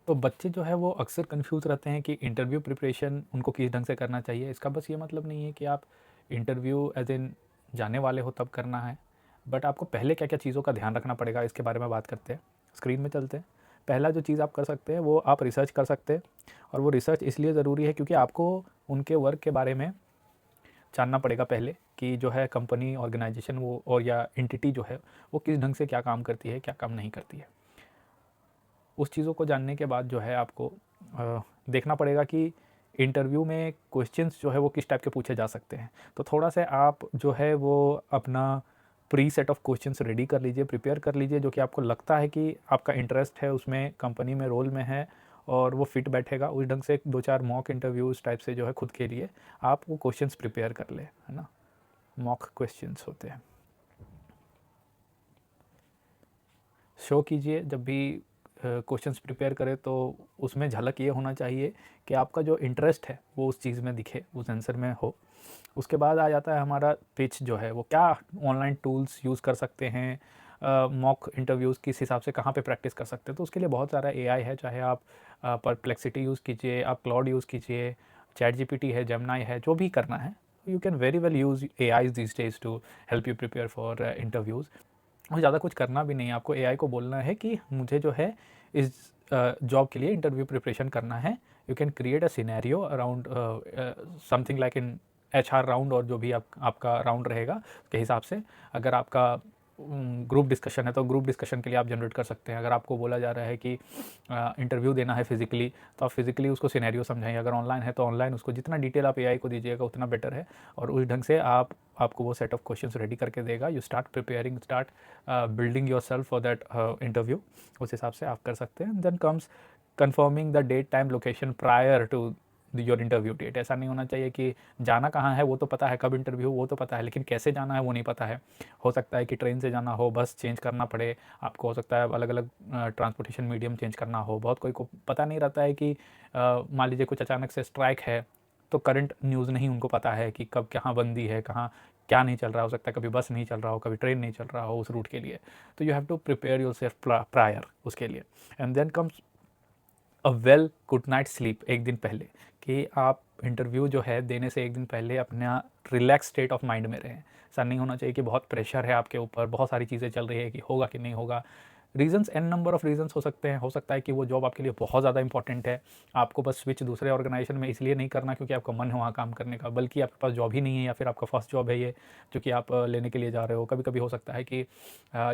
तो बच्चे जो है वो अक्सर कन्फ्यूज़ रहते हैं कि इंटरव्यू प्रिपरेशन उनको किस ढंग से करना चाहिए। इसका बस ये मतलब नहीं है कि आप इंटरव्यू एज़ इन जाने वाले हो तब करना है, बट आपको पहले क्या-क्या चीज़ों का ध्यान रखना पड़ेगा इसके बारे में बात करते हैं। स्क्रीन में चलते हैं। पहला जो चीज़ आप कर सकते हैं वो आप रिसर्च कर सकते हैं, और वो रिसर्च इसलिए ज़रूरी है क्योंकि आपको उनके वर्क के बारे में जानना पड़ेगा पहले कि जो है कंपनी, ऑर्गेनाइजेशन वो और या एंटिटी जो है वो किस ढंग से क्या काम करती है, क्या काम नहीं करती है। उस चीज़ों को जानने के बाद जो है आपको देखना पड़ेगा कि इंटरव्यू में क्वेश्चंस जो है वो किस टाइप के पूछे जा सकते हैं। तो थोड़ा सा आप जो है वो अपना pre set of questions ready कर लीजिए, प्रिपेयर कर लीजिए, जो कि आपको लगता है कि आपका इंटरेस्ट है उसमें, कंपनी में, रोल में है और वो फिट बैठेगा। उस ढंग से 2-4 मॉक इंटरव्यूज़ टाइप से जो है खुद के लिए आप वो क्वेश्चंस प्रिपेयर कर लें, है ना? मॉक क्वेश्चंस होते हैं। शो कीजिए जब भी क्वेश्चंस प्रिपेयर करें तो उसमें झलक ये होना चाहिए कि आपका जो इंटरेस्ट है वो उस चीज़ में दिखे, उस आंसर में हो। उसके बाद आ जाता है हमारा पिच जो है वो क्या ऑनलाइन टूल्स यूज़ कर सकते हैं, मॉक इंटरव्यूज़ किस हिसाब से कहाँ पे प्रैक्टिस कर सकते हैं। तो उसके लिए बहुत सारा एआई है, चाहे आप परप्लेक्सिटी यूज़ कीजिए, आप क्लॉड यूज़ कीजिए, चैट जीपीटी है, जेमिनी है, जो भी करना है। You can very well use AI these days to help you prepare for interviews. और ज़्यादा कुछ करना भी नहीं है, आपको एआई को बोलना है कि मुझे जो है इस जॉब के लिए इंटरव्यू प्रिपरेशन करना है। You can create a scenario around something like in HR round, और जो भी आपका राउंड रहेगा के हिसाब से। अगर आपका ग्रुप डिस्कशन है तो ग्रुप डिस्कशन के लिए आप जनरेट कर सकते हैं। अगर आपको बोला जा रहा है कि इंटरव्यू देना है फिजिकली, तो आप फिजिकली उसको सिनेरियो समझाइए। अगर ऑनलाइन है तो ऑनलाइन, उसको जितना डिटेल आप एआई को दीजिएगा उतना बेटर है, और उस ढंग से आपको वो सेट ऑफ क्वेश्चंस रेडी करके देगा। You start preparing, start building yourself for that interview. उस हिसाब से आप कर सकते हैं। Then comes confirming the date, time, location prior to your interview date. ऐसा नहीं होना चाहिए कि जाना कहाँ है वो तो पता है, कब इंटरव्यू वो तो पता है, लेकिन कैसे जाना है वो नहीं पता है। हो सकता है कि ट्रेन से जाना हो, बस चेंज करना पड़े आपको, हो सकता है अलग अलग ट्रांसपोर्टेशन मीडियम चेंज करना हो। बहुत कोई को पता नहीं रहता है कि मान लीजिए कुछ अचानक से स्ट्राइक है, तो करंट न्यूज़ नहीं उनको पता है कि कब कहाँ बंदी है, कहाँ क्या नहीं चल रहा। हो सकता है कभी बस नहीं चल रहा हो, कभी ट्रेन नहीं चल रहा हो उस रूट के लिए। तो you have to prepare yourself prior उसके लिए। And then comes a well good night sleep एक दिन पहले, कि आप इंटरव्यू जो है देने से एक दिन पहले अपना रिलैक्स स्टेट ऑफ माइंड में रहें। ऐसा नहीं होना चाहिए कि बहुत प्रेशर है आपके ऊपर, बहुत सारी चीज़ें चल रही है कि होगा कि नहीं होगा। Reasons, an number of reasons हो सकते हैं। हो सकता है कि वो जॉब आपके लिए बहुत ज़्यादा इंपॉर्टेंट है, आपको बस स्विच दूसरे ऑर्गेनाइजेशन में इसलिए नहीं करना क्योंकि आपका मन है वहाँ काम करने का, बल्कि आपके पास जॉब ही नहीं है, या फिर आपका फर्स्ट जॉब है ये जो कि आप लेने के लिए जा रहे हो। कभी कभी हो सकता है कि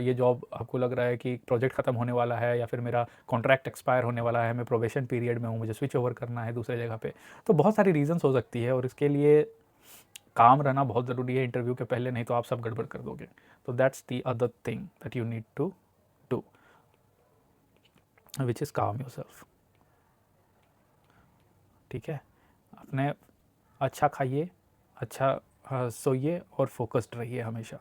ये जॉब आपको लग रहा है कि प्रोजेक्ट ख़त्म होने वाला है, या फिर मेरा कॉन्ट्रैक्ट एक्सपायर होने वाला है, मैं प्रोबेशन पीरियड में हूँ, मुझे स्विच ओवर करना है दूसरे जगह पे। तो बहुत सारी रीज़न्स हो सकती है, और इसके लिए काम रहना बहुत ज़रूरी है इंटरव्यू के पहले, नहीं तो आप सब गड़बड़ कर दोगे। तो that's the other thing that you need to do, which is calm yourself. ठीक है, अपने अच्छा खाइए, अच्छा सोइए और फोकस्ड रहिए हमेशा।